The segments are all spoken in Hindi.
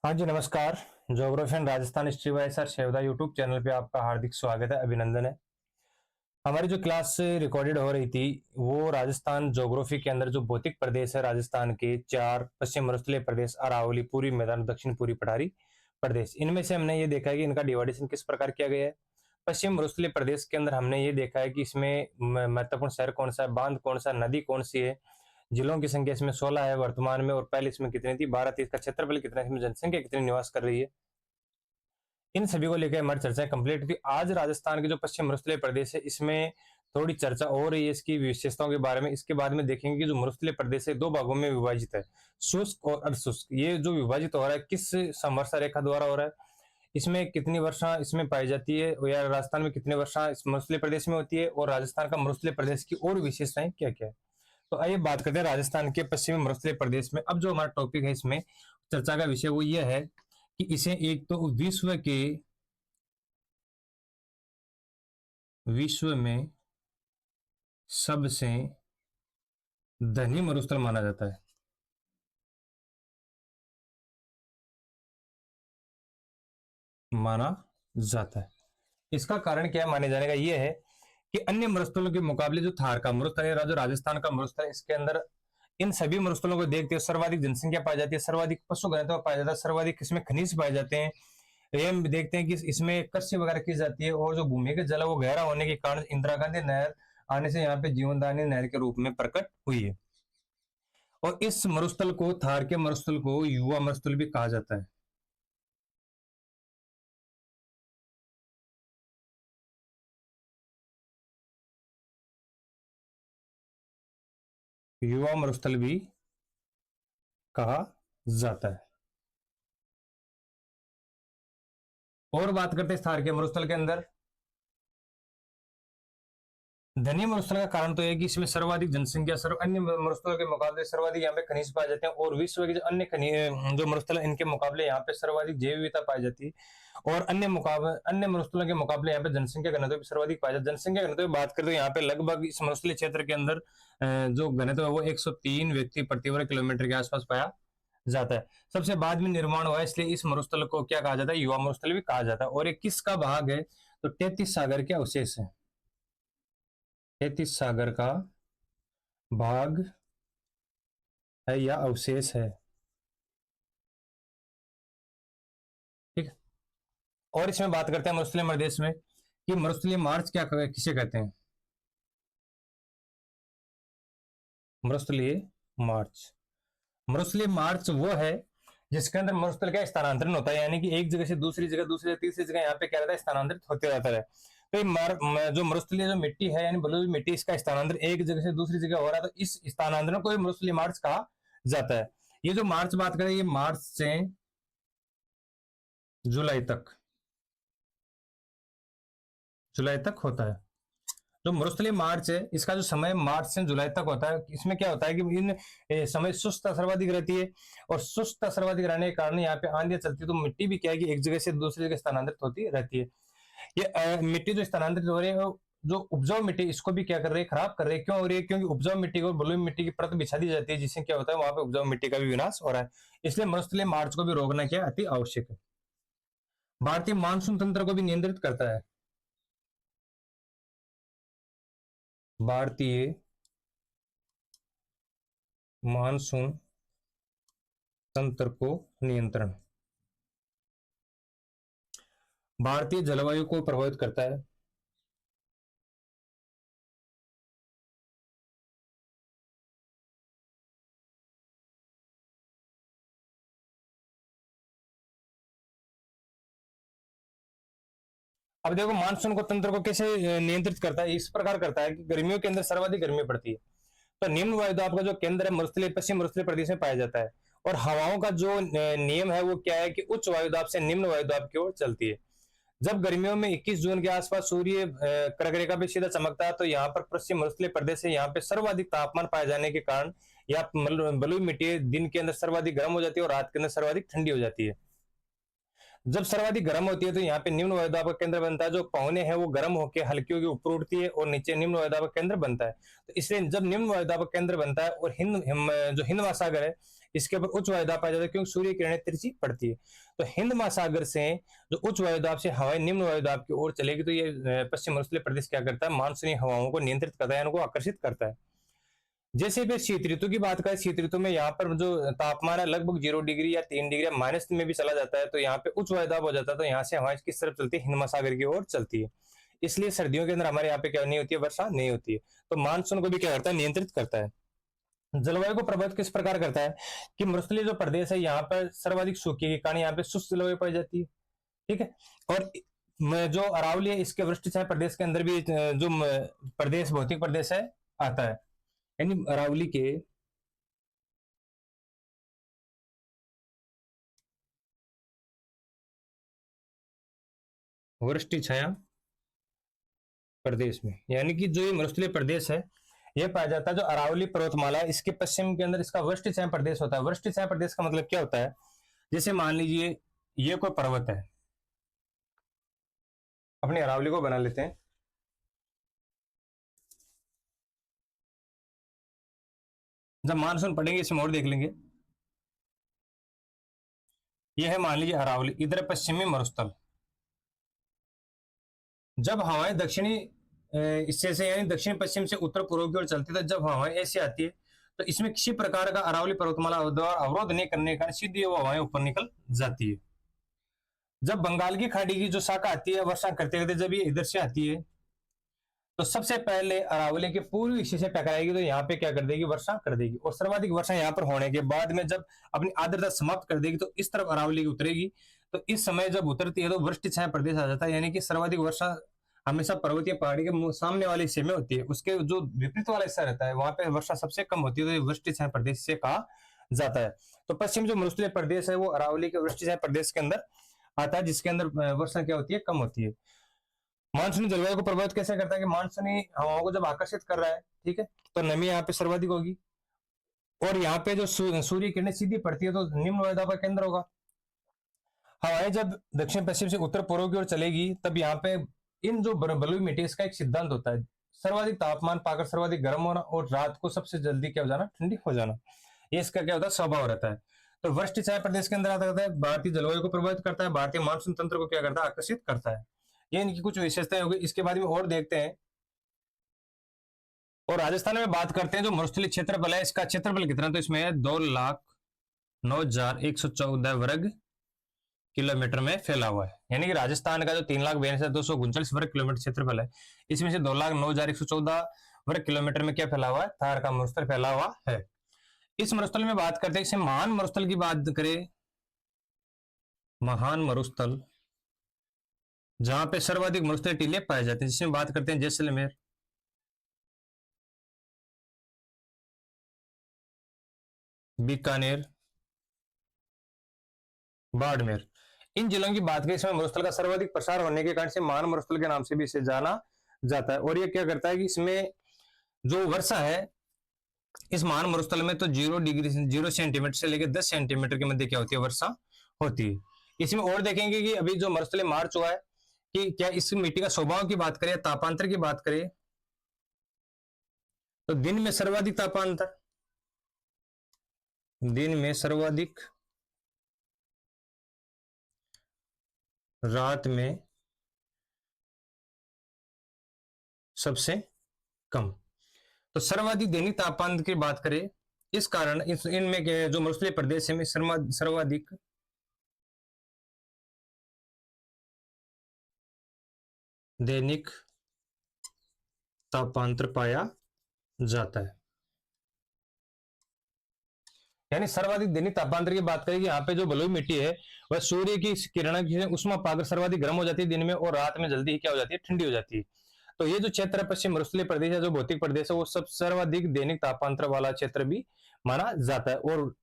हाँ जी, नमस्कार। Geography and Rajasthan history by sir Shevda YouTube channel पे आपका हार्दिक स्वागत है, अभिनंदन है। हमारी जो क्लास रिकॉर्डेड हो रही थी वो राजस्थान ज्योग्राफी के अंदर जो भौतिक प्रदेश है राजस्थान के चार, पश्चिम मरुस्थलीय प्रदेश, अरावली, पूर्वी मैदान, दक्षिण पूर्वी पठारी प्रदेश, इनमें से हमने ये देखा है कि इनका डिवाइडेशन किस प्रकार किया गया है। पश्चिम मरुस्थलीय प्रदेश के अंदर हमने ये देखा है कि इसमें महत्वपूर्ण शहर कौन सा है, बांध कौन सा, नदी कौन सी है, जिलों की संख्या इसमें 16 है वर्तमान में, और पहले इसमें कितनी थी 12 थी, इसका क्षेत्रफल कितना है, इसमें जनसंख्या कितनी निवास कर रही है। इन सभी को लेकर हमारी चर्चाएं कंप्लीट थी। आज राजस्थान के जो पश्चिम मरुस्थलीय प्रदेश है इसमें थोड़ी चर्चा हो रही है इसकी विशेषताओं के बारे में। इसके बाद में देखेंगे कि जो मरुस्थलीय प्रदेश है दो भागों में विभाजित है, शुष्क और अर्धशुष्क। ये जो विभाजित हो रहा है किस समवर्षा रेखा द्वारा हो रहा है, इसमें कितनी वर्षा इसमें पाई जाती है, या राजस्थान में कितनी वर्षा इस मरुस्थलीय प्रदेश में होती है, और राजस्थान का मरुस्थलीय प्रदेश की और विशेषताएं क्या क्या है। तो आइए बात करते हैं राजस्थान के पश्चिमी मरुस्थलीय प्रदेश में। अब जो हमारा टॉपिक है इसमें चर्चा का विषय वो ये है कि इसे एक तो विश्व में सबसे धनी मरुस्थल माना जाता है। माना जाता है। इसका कारण क्या माने जाने का ये है कि अन्य मरुस्थलों के मुकाबले जो थार का मरुस्थल है, जो राजस्थान का मरुस्थल है, इसके अंदर इन सभी मरुस्थलों को देखते हुए सर्वाधिक जनसंख्या पाई जाती है, सर्वाधिक पशु घनत्व पाया जाता है, सर्वाधिक इसमें खनिज पाए जाते हैं। ये हम देखते हैं कि इसमें कृषि वगैरह की जाती है, और जो भूमि का जल है वो गहरा होने के कारण इंदिरा गांधी नहर आने से यहाँ पे जीवनदायिनी नहर के रूप में प्रकट हुई है। और इस मरुस्थल को, थार के मरुस्थल को, युवा मरुस्थल भी कहा जाता है। युवा मरुस्थल भी कहा जाता है। और बात करते हैं थार के मरुस्थल के अंदर धनी मरुस्थल का कारण तो है कि इसमें सर्वाधिक जनसंख्या, अन्य मरुस्थलों के मुकाबले सर्वाधिक यहाँ पे खनिज पाए जाते हैं, और विश्व के जो अन्य जो मरुस्थल है इनके मुकाबले यहाँ पे सर्वाधिक जैव विविधता पाई जाती है, और अन्य मरुस्थलों के मुकाबले यहाँ पे जनसंख्या घनत्व भी सर्वाधिक पाया जाता है। जनसंख्या घनत्व की बात करें तो यहाँ पे लगभग इस मरुस्थलीय क्षेत्र के अंदर जो घनत्व है वो 103 व्यक्ति प्रति वर्ग किलोमीटर के आसपास पाया जाता है। सबसे बाद में निर्माण हुआ है, इसलिए इस मरुस्थल को क्या कहा जाता है, युवा मरुस्थल भी कहा जाता है। और ये किसका भाग है, तो 33 सागर के अवशेष है। 33 सागर का भाग है या अवशेष है। ठीक है। और इसमें बात करते हैं मरुस्थलीय प्रदेश में कि मरुस्थलीय मार्च क्या किसे कहते हैं। मरुस्थलीय मार्च, मरुस्थलीय मार्च वो है जिसके अंदर मरुस्थल का स्थानांतरण होता है, यानी कि एक जगह से दूसरी जगह, दूसरी जगह तीसरी जगह यहाँ पे क्या रहता है, स्थानांतरित होते रहता है। तो जो मरुस्थलीय जो मिट्टी है यानी बलुई मिट्टी, इसका स्थानांतरण एक जगह से दूसरी जगह हो रहा है, तो इस स्थानांतरण को मरुस्थलीय मार्च कहा जाता है। ये जो मार्च बात करें, ये मार्च से जुलाई तक, जुलाई तक होता है। जो मरुस्थलीय मार्च है इसका जो समय मार्च से जुलाई तक होता है, इसमें क्या होता है कि इन समय शुष्कता सर्वाधिक रहती है, और शुष्कता सर्वाधिक रहने के कारण यहाँ पे आंधियां चलती है, तो मिट्टी भी क्या है कि एक जगह से दूसरी जगह स्थानांतरित होती रहती है। ये मिट्टी जो स्थानांतरित हो रही है, जो उपजाऊ मिट्टी, इसको भी क्या कर रही है, खराब कर रही है। क्यों हो रही है, क्योंकि उपजाऊ मिट्टी को बलुई मिट्टी की परत बिछा दी जाती है, जिससे क्या होता है वहां पे उपजाऊ मिट्टी का भी विनाश हो रहा है। इसलिए मरुस्थलीय मार्च को भी रोकना क्या अति आवश्यक है। भारतीय मानसून तंत्र को भी नियंत्रित करता है। भारतीय मानसून तंत्र को नियंत्रण, भारतीय जलवायु को प्रभावित करता है। अब देखो मानसून को तंत्र को कैसे नियंत्रित करता है, इस प्रकार करता है कि गर्मियों के अंदर सर्वाधिक गर्मी पड़ती है, तो निम्न वायुदाब का जो केंद्र है मरुस्थलीय, पश्चिम मरुस्थलीय प्रदेश में पाया जाता है। और हवाओं का जो नियम है वो क्या है कि उच्च वायुदाब से निम्न वायुदाब की ओर चलती है। जब गर्मियों में 21 जून के आसपास सूर्य कर्क रेखा पे सीधा चमकता है, तो यहाँ पर पश्चिम मरुस्थलीय प्रदेश है, यहाँ पे सर्वाधिक तापमान पाए जाने के कारण यहाँ बलुई मिट्टी दिन के अंदर सर्वाधिक गर्म हो जाती है और रात के अंदर सर्वाधिक ठंडी हो जाती है। जब सर्वाधिक गर्म होती है तो यहाँ पे निम्न वायुदाब का केंद्र बनता है, जो पवने हैं वो गर्म होकर हल्की होकर ऊपर उठती है और नीचे निम्न वायुदाब का केंद्र बनता है। तो इसलिए जब निम्न वायुदाब का केंद्र बनता है और जो हिंद महासागर है इसके ऊपर उच्च वायुदाब पाया जाता है, क्योंकि सूर्य किरणें तिरछी पड़ती है। तो हिंद महासागर से जो उच्च वायुदाब से हवाएं निम्न वायुदाब की ओर चलेगी, तो ये पश्चिम मरुस्थलीय प्रदेश क्या करता है, मानसूनी हवाओं को नियंत्रित करता है, उनको आकर्षित करता है। जैसे फिर शीत ऋतु की बात करें, शीत ऋतु में यहाँ पर जो तापमान है लगभग 0 डिग्री या 3 डिग्री माइनस में भी चला जाता है, तो यहाँ पे उच्च वायुदाब हो जाता है। तो यहाँ से हवाएं किस तरफ चलती है, हिंद महासागर की ओर चलती है। इसलिए सर्दियों के अंदर हमारे यहाँ पे क्या नहीं होती है, वर्षा नहीं होती है। तो मानसून को भी क्या करता है, नियंत्रित करता है। जलवायु को प्रभावित किस प्रकार करता है कि मरुस्थलीय जो प्रदेश है यहाँ पर सर्वाधिक सूखे के कारण यहाँ पे शुष्क जलवायु पाई जाती है, ठीक है। और जो अरावली है इसके वृष्टि छाया प्रदेश के अंदर भी जो प्रदेश भौतिक प्रदेश है आता है, यानी अरावली के वृष्टि छाया प्रदेश में, यानी कि जो ये मरुस्थलीय प्रदेश है यह पाया जाता है जो अरावली पर्वतमाला है इसके पश्चिम के अंदर इसका वृष्टि छाया प्रदेश होता है। वृष्टि छाया प्रदेश का मतलब क्या होता है, जैसे मान लीजिए ये कोई पर्वत है, अपनी अरावली को बना लेते हैं। जब मानसून पड़ेंगे इसमें और देख लेंगे। यह है मान लीजिए अरावली, इधर पश्चिमी मरुस्थल। जब हवाएं दक्षिणी इससे से यानी दक्षिण पश्चिम से उत्तर पूर्व की ओर चलती है, तो जब हवाएं ऐसे आती है तो इसमें किसी प्रकार का अरावली पर्वतमाला द्वारा अवरोध नहीं करने का सीधी वो हवाएं ऊपर निकल जाती है। जब बंगाल की खाड़ी की जो शाखा आती है वर्षा करते करते जब ये इधर से आती है तो सबसे पहले अरावली के पूर्वी हिस्से से टकराएगी, तो यहाँ पे क्या कर देगी, वर्षा कर देगी। और सर्वाधिक वर्षा यहाँ पर होने के बाद में जब अपनी आर्द्रता समाप्त कर देगी तो इस तरफ अरावली की उतरेगी। तो इस समय जब उतरती है तो वृष्टि छाया प्रदेश आ जाता है, यानी कि सर्वाधिक वर्षा हमेशा पर्वतीय पहाड़ी के सामने वाले हिस्से में होती है। उसके जो विपरीत वाला हिस्सा रहता है वहां पे वर्षा सबसे कम होती है, तो ये वृष्टि छाया प्रदेश से कहा जाता है। तो पश्चिम जो मरुस्थलीय प्रदेश है वो अरावली के वृष्टि छाया प्रदेश के अंदर आता है, जिसके अंदर वर्षा क्या होती है, कम होती है। मानसूनी जलवायु को प्रभावित कैसे करता है कि मानसूनी हवाओं को जब आकर्षित कर रहा है, ठीक है, तो नमी यहाँ पे सर्वाधिक होगी और यहाँ पे जो सूर्य किरणें सीधी पड़ती है तो निम्न वायुदाब का केंद्र होगा। हवाएं जब दक्षिण पश्चिम से उत्तर पूर्व की ओर चलेगी तब यहाँ पे इन जो बलुई मिट्टी इसका एक सिद्धांत होता है, सर्वाधिक तापमान पाकर सर्वाधिक गर्म होना और रात को सबसे जल्दी क्या हो जाना, ठंडी हो जाना। ये इसका क्या होता है, स्वभाव रहता है। तो वृष्टि छाया प्रदेश के अंदर आता है, भारतीय जलवायु को प्रभावित करता है, भारतीय मानसून तंत्र को क्या करता है, आकर्षित करता है। ये इनकी कुछ विशेषताएं होगी, इसके बाद में और देखते हैं। और राजस्थान में बात करते हैं जो मरुस्थलीय क्षेत्रफल है, इसका क्षेत्रफल कितना, तो इसमें 2,09,114 वर्ग किलोमीटर में फैला हुआ है। यानी कि राजस्थान का जो 3,42,239 वर्ग किलोमीटर क्षेत्रफल है इसमें से 2,09,114 वर्ग किलोमीटर में क्या फैला हुआ है, थार का मरुस्थल फैला हुआ है। इस मरुस्थल में बात करते हैं, इसे महान मरुस्थल की बात करें, महान मरुस्थल जहां पे सर्वाधिक मरुस्थलीय टीले पाए जाते हैं, जिसमें बात करते हैं जैसलमेर, बीकानेर, बाड़मेर। इन जिलों की बात करें, इसमें मरुस्थल का सर्वाधिक प्रसार होने के कारण से महान मरुस्थल के नाम से भी इसे जाना जाता है। और ये क्या करता है कि इसमें जो वर्षा है इस महान मरुस्थल में तो 0 सेंटीमीटर से लेकर 10 सेंटीमीटर के मध्य क्या होती है, वर्षा होती है। इसमें और देखेंगे कि अभी जो मरुस्थलीय मार्च हुआ है कि क्या इस मिट्टी का स्वभाव की बात करें, तापांतर की बात करें, तो दिन में सर्वाधिक तापांतर, दिन में सर्वाधिक, रात में सबसे कम। तो सर्वाधिक दैनिक तापमान की बात करें, इस कारण इनमें जो मरुस्थलीय प्रदेश है सर्वाधिक दैनिक तापांतर पाया जाता है। यानी सर्वाधिक दैनिक तापांतर की बात करें, यहाँ पे जो बलुई मिट्टी है वह सूर्य की किरण की उष्मा पाकर सर्वाधिक गर्म हो जाती है दिन में और रात में जल्दी ही क्या हो जाती है, ठंडी हो जाती है। तो ये जो क्षेत्र है पश्चिम मरुस्थलीय प्रदेश है, जो भौतिक प्रदेश है, वो सब सर्वाधिक दैनिक तापांतर वाला क्षेत्र भी माना जाता है। और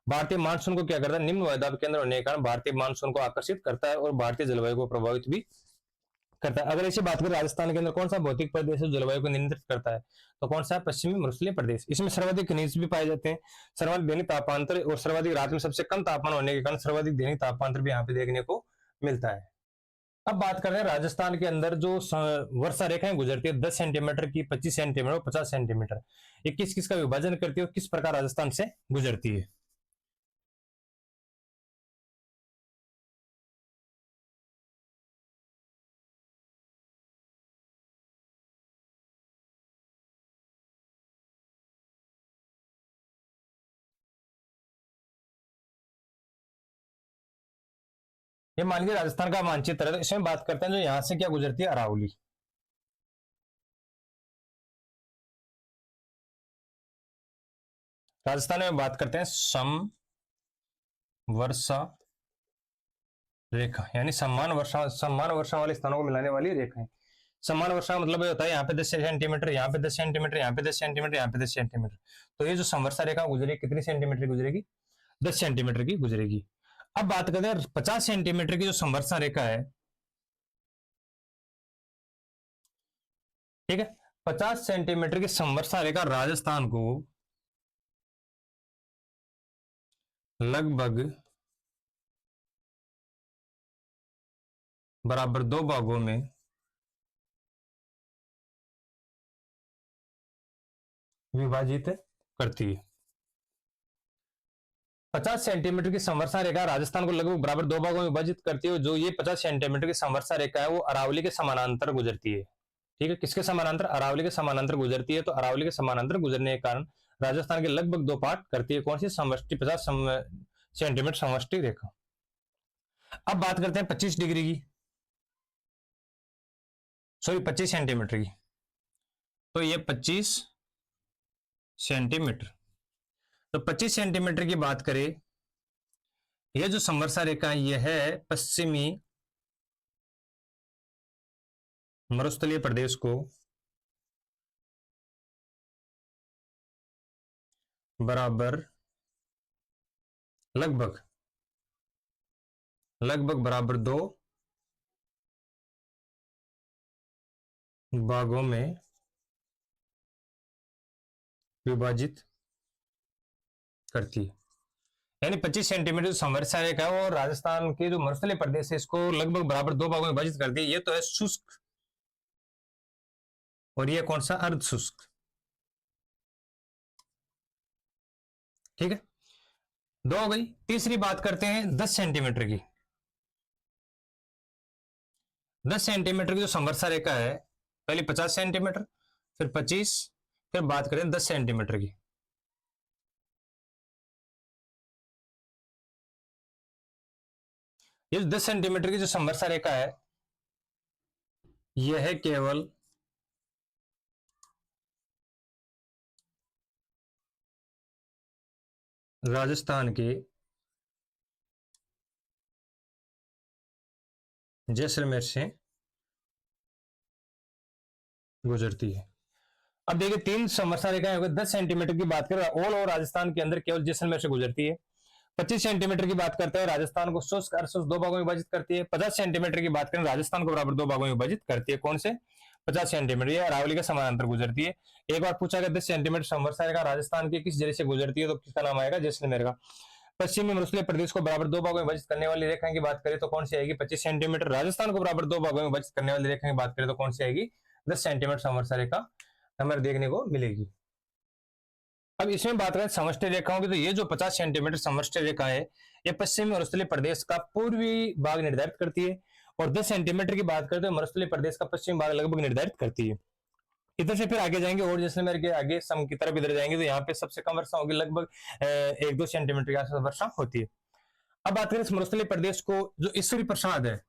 भारतीय मानसून को क्या करता है, निम्न वायुदाब केंद्र होने के कारण भारतीय मानसून को आकर्षित करता है और भारतीय जलवायु को प्रभावित भी करता है। अगर ऐसी बात करें राजस्थान के अंदर कौन सा भौतिक प्रदेश है जलवायु को नियंत्रित करता है, तो कौन सा है, पश्चिमी मरुस्थलीय प्रदेश। इसमें सर्वाधिक खनिज भी पाए जाते हैं, सर्वाधिक दैनिक तापांतर और सर्वाधिक रात में सबसे कम तापमान होने के कारण सर्वाधिक दैनिक तापांतर भी यहाँ पे देखने को मिलता है। अब बात करते हैं राजस्थान के अंदर जो वर्षा रेखाएं गुजरती है 10 सेंटीमीटर की, 25 सेंटीमीटर और 50 सेंटीमीटर, ये किस किस का विभाजन करती है और किस प्रकार राजस्थान से गुजरती है। ये मान लीजिए राजस्थान का मानचित्र है, तो इसमें बात करते हैं जो यहां से क्या गुजरती है, अरावली। राजस्थान में बात करते हैं सम वर्षा रेखा, यानी सम्मान वर्षा वाले स्थानों को मिलाने वाली रेखाएं। समान वर्षा का मतलब ये होता है यहाँ पे 10 सेंटीमीटर, यहाँ पे 10 सेंटीमीटर, यहाँ पे 10 सेंटीमीटर, यहाँ पे 10 सेंटीमीटर। तो ये जो समवर्षा रेखा गुजरेगी कितनी सेंटीमीटर की गुजरेगी, 10 सेंटीमीटर की गुजरेगी। अब बात करते हैं 50 सेंटीमीटर की जो समवर्षा रेखा है, ठीक है, 50 सेंटीमीटर की समवर्षा रेखा राजस्थान को लगभग बराबर दो भागों में विभाजित करती है। 50 सेंटीमीटर की संवर्षा रेखा राजस्थान को लगभग बराबर दो भागों में विभाजित करती है। जो ये 50 सेंटीमीटर की संवर्षा रेखा है वो अरावली के समानांतर गुजरती है। ठीक है, किसके समानांतर, अरावली के समानांतर गुजरती है। तो अरावली के समानांतर गुजरने के कारण राजस्थान के लगभग दो पार्ट करती है। कौन सी, समष्टि 50 सेंटीमीटर समष्टि रेखा। अब बात करते हैं 25 डिग्री की, सॉरी 25 सेंटीमीटर की। तो ये 25 सेंटीमीटर, तो 25 सेंटीमीटर की बात करें, यह जो समवर्षा रेखा है यह है पश्चिमी मरुस्थलीय प्रदेश को बराबर लगभग लगभग बराबर दो भागों में विभाजित करती है। यानी 25 सेंटीमीटर समवर्षा रेखा है वो राजस्थान के जो मरुस्थलीय प्रदेश है इसको लगभग बराबर दो भागों में विभाजित करती है। ये तो है शुष्क, और ये कौन सा, अर्ध शुष्क। ठीक है, दो हो गई। तीसरी बात करते हैं 10 सेंटीमीटर की। 10 सेंटीमीटर की जो समवर्षा रेखा है, पहले 50 सेंटीमीटर, फिर 25, फिर बात करें 10 सेंटीमीटर की। ये 10 सेंटीमीटर की जो समवर्षा रेखा है यह है केवल राजस्थान के जैसलमेर से गुजरती है। अब देखिए तीन समवर्षा रेखाएं हो गई। 10 सेंटीमीटर की बात करें ऑल ओवर राजस्थान के अंदर केवल जैसलमेर से गुजरती है। 25 सेंटीमीटर की बात करते हैं राजस्थान को शुष्क और शुष्क दो भागों में विभाजित करती है। 50 सेंटीमीटर की बात करें राजस्थान को बराबर दो भागों में विभाजित करती है। कौन से, 50 सेंटीमीटर, ये अरावली के समानांतर गुजरती है। एक बार पूछा गया 10 सेंटीमीटर समवर्षा रेखा राजस्थान के किस जिले से गुजरती है, तो किसका नाम आएगा, जैसलमेर का। पश्चिमी मरुस्थलीय प्रदेश को बराबर दो भागों में विभाजित करने वाली रेखा की बात करें तो कौन सी आएगी, 25 सेंटीमीटर। राजस्थान को बराबर दो भागों में विभाजित करने वाली रेखा की बात करें तो कौन सी आएगी, 10 सेंटीमीटर समवर्षा रेखा हमें देखने को मिलेगी। अब इसमें बात करें समष्टि रेखाओं की, तो ये जो 50 सेंटीमीटर समष्टि रेखा है ये पश्चिमी मरुस्थलीय प्रदेश का पूर्वी भाग निर्धारित करती है। और 10 सेंटीमीटर की बात करते हैं मरुस्थलीय प्रदेश का पश्चिम भाग लगभग निर्धारित करती है। इधर से फिर आगे जाएंगे और जैसलमेर के आगे सम की तरफ इधर जाएंगे तो यहाँ पे सबसे कम वर्षा होगी, लगभग 1-2 सेंटीमीटर के आसपास वर्षा होती है। अब बात करें इस मरुस्थलीय प्रदेश को, जो ईश्वरी प्रसाद है,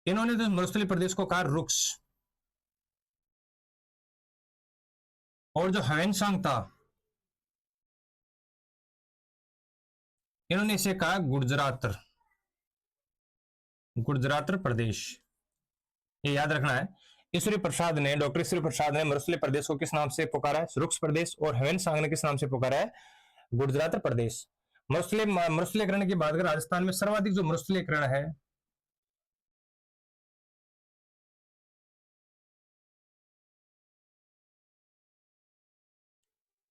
इन्होंने तो मरुस्थलीय प्रदेश को कहा रुक्स, और जो ह्वेनसांग था इन्होंने इसे कहा गुजरात, गुजरात प्रदेश। ये याद रखना है। ईश्वरी प्रसाद ने, डॉक्टर ईश्वरी प्रसाद ने मरुस्थलीय प्रदेश को किस नाम से पुकारा है, रुक्स प्रदेश, और ह्वेनसांग ने किस नाम से पुकारा है, गुजरात प्रदेश। मरुस्थलीकरण की बात करें राजस्थान में सर्वाधिक जो मरुस्थलीकरण है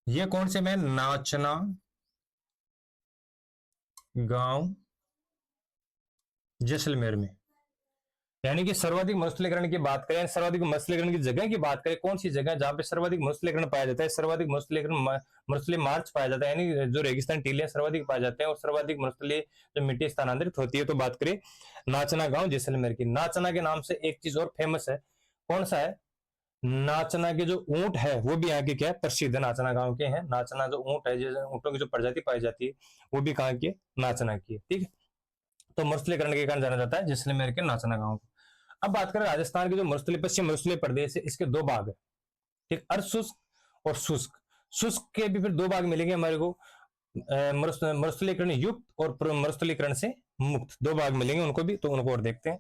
ये कौन से में, नाचना गांव जैसलमेर में। यानी कि सर्वाधिक मरुस्थलीकरण की बात करें, सर्वाधिक मरुस्थलीकरण की जगह की बात करें, कौन सी जगह जहां पे सर्वाधिक मरुस्थलीकरण पाया जाता है, सर्वाधिक मरुस्थलीकरण मरुस्थलीय मार्च पाया जाता है, यानी जो रेगिस्तान टीले सर्वाधिक पाए जाते हैं और सर्वाधिक मरुस्थलीय जो मिट्टी स्थानांतरित होती है, तो बात करें नाचना गांव जैसलमेर की। नाचना के नाम से एक चीज और फेमस है, कौन सा है? नाचना के जो ऊंट है वो भी यहाँ के क्या है? प्रसिद्ध है, नाचना गांव के हैं। नाचना जो ऊंट है, जैसे ऊंटों की जो प्रजाति पाई जाती है वो भी कहाँ की है? नाचना की है। ठीक है, तो मरुस्थलीकरण के कारण जाना जाता है जैसलमेर के नाचना गांव को। अब बात करें राजस्थान के जो मरुस्थलीय पश्चिम मरुस्थलीय प्रदेश है, इसके दो भाग है, ठीक, अर्धशुष्क और शुष्क। शुष्क के भी फिर दो भाग मिलेंगे हमारे को, मरुस्थलीकरण युक्त और मरुस्थलीकरण से मुक्त, दो भाग मिलेंगे उनको भी, तो उनको और देखते हैं।